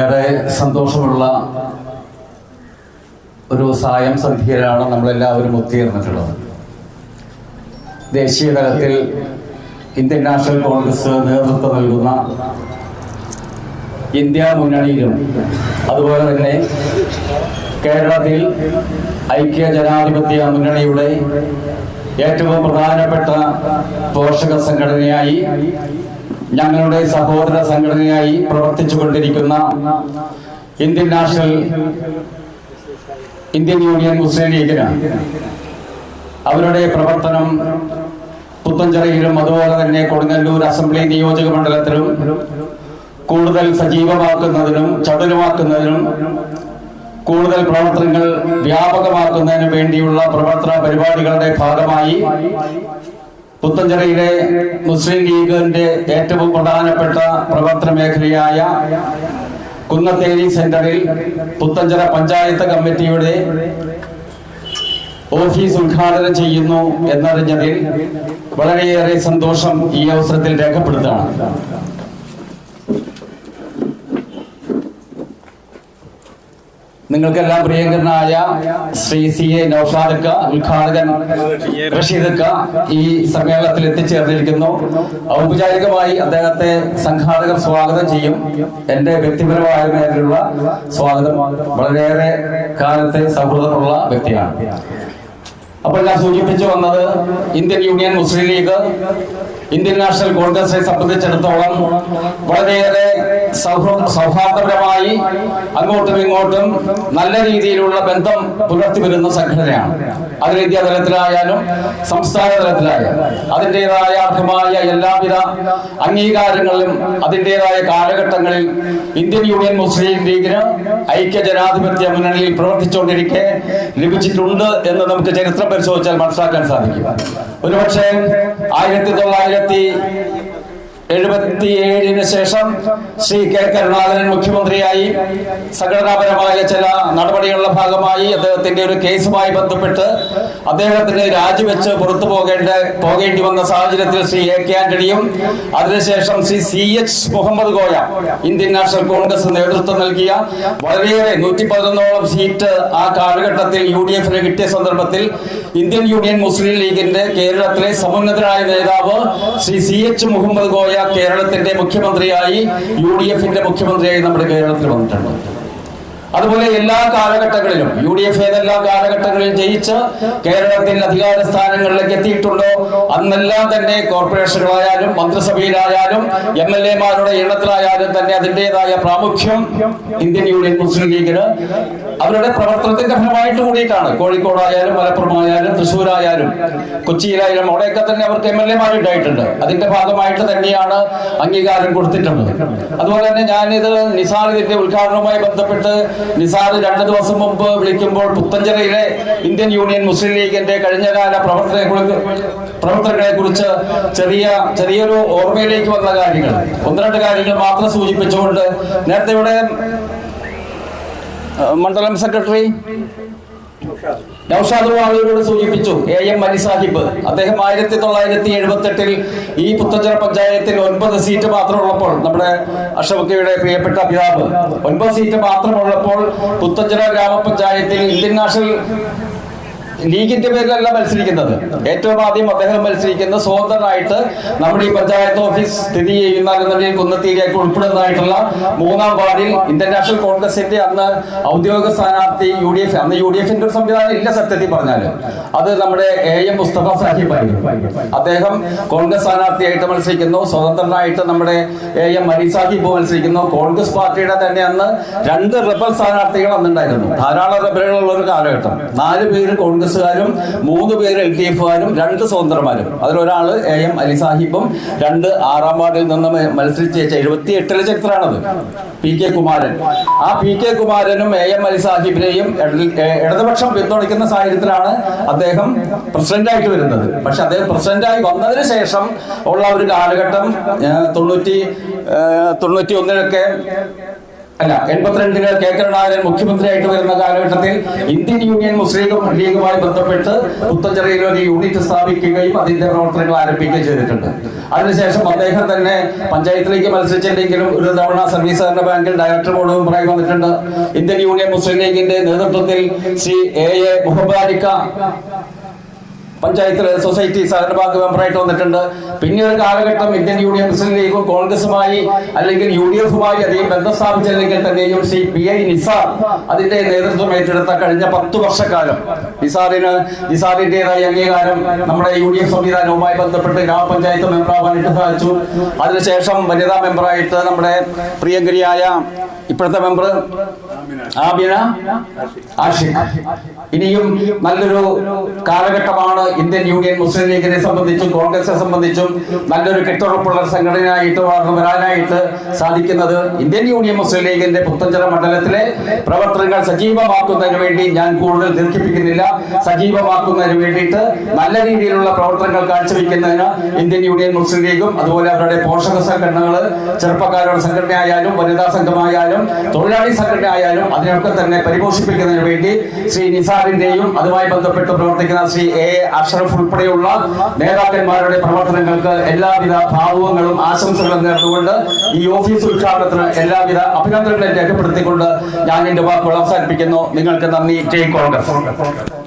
ഏറെ സന്തോഷമുള്ള ഒരു സായം സന്ധ്യയിലാണ് നമ്മളെല്ലാവരും ഒത്തുചേർന്നിട്ടുള്ളത്. ദേശീയ തലത്തിൽ ഇന്ത്യൻ നാഷണൽ കോൺഗ്രസ് നേതൃത്വം നൽകുന്ന ഇന്ത്യ മുന്നണിയിലും അതുപോലെ തന്നെ കേരളത്തിൽ ഐക്യ ജനാധിപത്യ മുന്നണിയുടെ ഏറ്റവും പ്രധാനപ്പെട്ട പോഷക സംഘടനയായി, ഞങ്ങളുടെ സഹോദര സംഘടനയായി പ്രവർത്തിച്ചു കൊണ്ടിരിക്കുന്ന ഇന്ത്യൻ യൂണിയൻ മുസ്ലിം ലീഗിന് അവരുടെ പ്രവർത്തനം പുത്തഞ്ചിറയിലും അതുപോലെ തന്നെ കൊടുങ്ങല്ലൂർ അസംബ്ലി നിയോജക മണ്ഡലത്തിലും കൂടുതൽ സജീവമാക്കുന്നതിനും ചടുലമാക്കുന്നതിനും കൂടുതൽ പ്രവർത്തനങ്ങൾ വ്യാപകമാക്കുന്നതിന് വേണ്ടിയുള്ള പ്രവർത്തന പരിപാടികളുടെ ഭാഗമായി പുത്തഞ്ചിറയിലെ മുസ്ലിം ലീഗിന്റെ ഏറ്റവും പ്രധാനപ്പെട്ട പ്രവർത്തന മേഖലയായ കുന്നത്തേരി സെന്ററിൽ പുത്തഞ്ചിറ പഞ്ചായത്ത് കമ്മിറ്റിയുടെ ഓഫീസ് ഉദ്ഘാടനം ചെയ്യുന്നു എന്നറിഞ്ഞതിൽ വളരെയേറെ സന്തോഷം ഈ അവസരത്തിൽ രേഖപ്പെടുത്തുകയാണ്. നിങ്ങൾക്കെല്ലാം പ്രിയങ്കരനായ ശ്രീ CA നൗഷാദ് ഉദ്ഘാടകൻ റഷീദ് ഈ സമ്മേളനത്തിൽ എത്തിച്ചേർന്നിരിക്കുന്നു. ഔപചാരികമായി അദ്ദേഹത്തെ സംഘാടകർ സ്വാഗതം ചെയ്യും. എന്റെ വ്യക്തിപരമായ മേഖലയിലുള്ള സ്വാഗതം. വളരെയേറെ കാലത്തെ സൗഹൃദമുള്ള വ്യക്തിയാണ്. അപ്പോൾ ഞാൻ സൂചിപ്പിച്ചു വന്നത്, ഇന്ത്യൻ യൂണിയൻ മുസ്ലിം ലീഗ് ഇന്ത്യൻ നാഷണൽ കോൺഗ്രസിനെ സംബന്ധിച്ചിടത്തോളം വളരെയേറെ സൗഹാർദ്ദപരമായി അങ്ങോട്ടും ഇങ്ങോട്ടും നല്ല രീതിയിലുള്ള ബന്ധം പുലർത്തി വരുന്ന സംഘടനയാണ്. അത് ഇന്ത്യ തലത്തിലായാലും സംസ്ഥാന തലത്തിലായാലും അതിൻ്റെതായ അർഹമായ എല്ലാവിധ അംഗീകാരങ്ങളിലും അതിൻ്റെതായ കാലഘട്ടങ്ങളിൽ ഇന്ത്യൻ യൂണിയൻ മുസ്ലിം ലീഗിന് ഐക്യ ജനാധിപത്യ മുന്നണിയിൽ പ്രവർത്തിച്ചുകൊണ്ടിരിക്കെ ലഭിച്ചിട്ടുണ്ട് എന്ന് നമുക്ക് ചരിത്രം പരിശോധിച്ചാൽ മനസ്സിലാക്കാൻ സാധിക്കും. ഒരുപക്ഷെ 1977 ശേഷം ശ്രീ K. കരുണാകരൻ മുഖ്യമന്ത്രിയായി സംഘടനാപരമായ ചില നടപടികളുടെ ഭാഗമായി അദ്ദേഹത്തിന്റെ ഒരു കേസുമായി ബന്ധപ്പെട്ട് അദ്ദേഹത്തിന് രാജിവെച്ച് പുറത്തു പോകേണ്ടി വന്ന സാഹചര്യത്തിൽ ശ്രീ A. K. ആന്റണിയും അതിനുശേഷം Shri CH Muhammad Koya Indian National Congress നേതൃത്വം നൽകിയ വളരെയേറെ 111ഓളം സീറ്റ് ആ കാലഘട്ടത്തിൽ UDF കിട്ടിയ സന്ദർഭത്തിൽ ഇന്ത്യൻ യൂണിയൻ മുസ്ലിം ലീഗിന്റെ കേരളത്തിലെ സമുന്നതനായ നേതാവ് ശ്രീ CH മുഹമ്മദ് കോയ കേരളത്തിന്റെ മുഖ്യമന്ത്രിയായി UDF മുഖ്യമന്ത്രിയായി നമ്മുടെ കേരളത്തിൽ വന്നിട്ടുണ്ട്. അതുപോലെ എല്ലാ കാലഘട്ടങ്ങളിലും UDF ഏതെല്ലാം കാലഘട്ടങ്ങളിൽ ജയിച്ച് കേരളത്തിൽ അധികാര സ്ഥാനങ്ങളിലേക്ക് എത്തിയിട്ടുണ്ടോ അന്നെല്ലാം തന്നെ കോർപ്പറേഷനുകളായാലും മന്ത്രിസഭയിലായാലും MLA-മാരുടെ എണ്ണത്തിലായാലും തന്നെ അതിൻ്റെതായ പ്രാമുഖ്യം ഇന്ത്യൻ യൂണിയൻ മുസ്ലിം ലീഗിന് അവരുടെ പ്രവർത്തനത്തിന്റെ ഫലമായിട്ട് കൂടിയിട്ടാണ്. കോഴിക്കോടായാലും മലപ്പുറമായാലും തൃശ്ശൂരായാലും കൊച്ചിയിലായാലും അവിടെയൊക്കെ തന്നെ അവർക്ക് MLA-മാരുണ്ടായിട്ടുണ്ട്. അതിന്റെ ഭാഗമായിട്ട് തന്നെയാണ് അംഗീകാരം കൊടുത്തിട്ടുള്ളത്. അതുപോലെ തന്നെ ഞാനിത് നിസാറിന്റെ ഉദ്ഘാടനവുമായി ബന്ധപ്പെട്ട് നിസാർ 2 ദിവസം മുമ്പ് വിളിക്കുമ്പോൾ പുത്തഞ്ചിറയിലെ ഇന്ത്യൻ യൂണിയൻ മുസ്ലിം ലീഗിന്റെ കഴിഞ്ഞകാല പ്രവർത്തനങ്ങളെ കുറിച്ച് ചെറിയൊരു ഓർമ്മയിലേക്ക് വന്ന കാര്യങ്ങൾ 1-2 കാര്യങ്ങൾ മാത്രം സൂചിപ്പിച്ചുകൊണ്ട്, നേരത്തെ ഇവിടെ മണ്ഡലം സെക്രട്ടറി നൗഷാദ് വാളിയോട് സൂചിപ്പിച്ചു AM അലി സാഹിബ്. അദ്ദേഹം 1978 ഈ പുത്തഞ്ചിറ പഞ്ചായത്തിൽ 9 സീറ്റ് മാത്രമുള്ളപ്പോൾ, നമ്മുടെ അഷഫക്കയുടെ പ്രിയപ്പെട്ട പിതാവ് 9 സീറ്റ് മാത്രമുള്ളപ്പോൾ പുത്തഞ്ചിറ ഗ്രാമപഞ്ചായത്തിൽ ഇന്ത്യൻ നാഷണൽ ലീഗിന്റെ പേരിലല്ല മത്സരിക്കുന്നത്. ഏറ്റവും ആദ്യം അദ്ദേഹം മത്സരിക്കുന്ന സ്വതന്ത്രനായിട്ട് നമ്മുടെ ഈ പഞ്ചായത്ത് ഓഫീസ് സ്ഥിതി ചെയ്യുന്ന കുന്നത്തേരിയൊക്കെ ഉൾപ്പെടുന്നതായിട്ടുള്ള 3-ാം വാർഡിൽ ഇന്ത്യൻ നാഷണൽ കോൺഗ്രസിന്റെ അന്ന് ഔദ്യോഗിക സ്ഥാനാർത്ഥി UDF, അന്ന് UDF-ന്റെ ഒരു സംവിധാനം ഇല്ല സത്യത്തിൽ പറഞ്ഞാല്, അത് നമ്മുടെ AM മുസ്തഫ സാഹിബായിരുന്നു. അദ്ദേഹം കോൺഗ്രസ് സ്ഥാനാർത്ഥിയായിട്ട് മത്സരിക്കുന്നു. സ്വതന്ത്രനായിട്ട് നമ്മുടെ AM അലി സാഹിബ് മത്സരിക്കുന്നു. കോൺഗ്രസ് പാർട്ടിയുടെ തന്നെ അന്ന് 2 റെബൽ സ്ഥാനാർത്ഥികൾ അന്നുണ്ടായിരുന്നു. ധാരാളം റെബലുകളുള്ള ഒരു കാലഘട്ടം. 4 പേര് കോൺഗ്രസുകാരും 3 പേര് LDF-കാരും 2 സ്വതന്ത്രമാരും. അതിലൊരാള് AM അലി സാഹിബും 2 6-ാം വാർഡിൽ നിന്ന് മത്സരിച്ച് 78 ചരിത്രമാണത്. PK കുമാരൻ. ആ PK കുമാരനും AM അലി സാഹിബിനെയും ഇടതുപക്ഷം പിന്തുണയ്ക്കുന്ന സാഹചര്യത്തിലാണ് അദ്ദേഹം പ്രസിഡന്റായിട്ട് വരുന്നത്. പക്ഷെ അദ്ദേഹം പ്രസിഡന്റായി വന്നതിന് ശേഷം ഉള്ള ഒരു കാലഘട്ടം 91-ലൊക്കെ അല്ല 82-ല് കെ കരുണാകരൻ മുഖ്യമന്ത്രിയായിട്ട് വരുന്ന കാലഘട്ടത്തിൽ ഇന്ത്യൻ യൂണിയൻ മുസ്ലിം ലീഗുമായി ബന്ധപ്പെട്ട് പുത്തഞ്ചിറയിൽ ഒരു യൂണിറ്റ് സ്ഥാപിക്കുകയും അതിന്റെ പ്രവർത്തനങ്ങൾ ആരംഭിക്കുകയും ചെയ്തിട്ടുണ്ട്. അതിനുശേഷം അദ്ദേഹം തന്നെ പഞ്ചായത്തിലേക്ക് മത്സരിച്ചില്ലെങ്കിലും ഒരു തവണ സർവീസ് സഹകരണ ബാങ്കിൽ ഡയറക്ടർ ബോർഡ് മെമ്പറായി വന്നിട്ടുണ്ട്. ഇന്ത്യൻ യൂണിയൻ മുസ്ലിം ലീഗിന്റെ നേതൃത്വത്തിൽ ശ്രീ A.A. മുഹബാരിക്ക പഞ്ചായത്ത് സൊസൈറ്റി സഹകരണ ബാങ്ക് മെമ്പറായിട്ട് വന്നിട്ടുണ്ട്. പിന്നെ ഒരു കാലഘട്ടം ഇന്ത്യൻ യൂണിയൻ മുസ്ലിം ലീഗും കോൺഗ്രസുമായി അല്ലെങ്കിൽ UDF-ഉമായി അധികം ബന്ധം സ്ഥാപിച്ചില്ലെങ്കിൽ തന്നെയും ശ്രീ P.I. നിസാർ അതിന്റെ നേതൃത്വം ഏറ്റെടുത്ത കഴിഞ്ഞ 10 വർഷക്കാലം നിസാറിന്റേതായ അംഗീകാരം നമ്മുടെ UDF സംവിധാനവുമായി ബന്ധപ്പെട്ട് ഗ്രാമപഞ്ചായത്ത് മെമ്പറാവാനായിട്ട് സാധിച്ചു. അതിനുശേഷം വനിതാ മെമ്പറായിട്ട് നമ്മുടെ പ്രിയങ്കരിയായ ഇപ്പോഴത്തെ മെമ്പർ ആമിന ആഷിഖ്. ഇനിയും നല്ലൊരു കാലഘട്ടമാണ് ഇന്ത്യൻ യൂണിയൻ മുസ്ലിം ലീഗിനെ സംബന്ധിച്ചും കോൺഗ്രസിനെ സംബന്ധിച്ചും നല്ലൊരു കെട്ടുറപ്പുള്ള സംഘടനയായിട്ട് വളർന്നു വരാനായിട്ട് സാധിക്കുന്നത്. ഇന്ത്യൻ യൂണിയൻ മുസ്ലിം ലീഗിന്റെ പുത്തഞ്ചിറ മണ്ഡലത്തിലെ പ്രവർത്തനങ്ങൾ സജീവമാക്കുന്നതിന് വേണ്ടി ഞാൻ കൂടുതൽ ദീർഘിപ്പിക്കുന്നില്ല. സജീവമാക്കുന്നതിന് വേണ്ടിയിട്ട് നല്ല രീതിയിലുള്ള പ്രവർത്തനങ്ങൾ കാഴ്ചവെക്കുന്നതിന് ഇന്ത്യൻ യൂണിയൻ മുസ്ലിം ലീഗും അതുപോലെ അവരുടെ പോഷക സംഘടനകൾ, ചെറുപ്പക്കാരുടെ സംഘടനയായാലും വനിതാ സംഘമായാലും തൊഴിലാളി സംഘടന ആയാലും അതിനൊക്കെ തന്നെ പരിപോഷിപ്പിക്കുന്നതിന് വേണ്ടി ശ്രീ നിസാറിന്റെയും അതുമായി ബന്ധപ്പെട്ട് പ്രവർത്തിക്കുന്ന ശ്രീ A. അഷ്റഫ് ഉൾപ്പെടെയുള്ള നേതാക്കന്മാരുടെ പ്രവർത്തനങ്ങൾക്ക് എല്ലാവിധ ഭാവുകങ്ങളും ആശംസകളും നേർന്നുകൊണ്ട് ഈ ഓഫീസ് ഉദ്ഘാടനത്തിന് എല്ലാവിധ അഭിനന്ദനങ്ങളും രേഖപ്പെടുത്തിക്കൊണ്ട് ഞാൻ എന്റെ വാക്കുകൾ അവസാനിപ്പിക്കുന്നു. നിങ്ങൾക്ക് നന്ദി. ജയ് കോൺഗ്രസ്.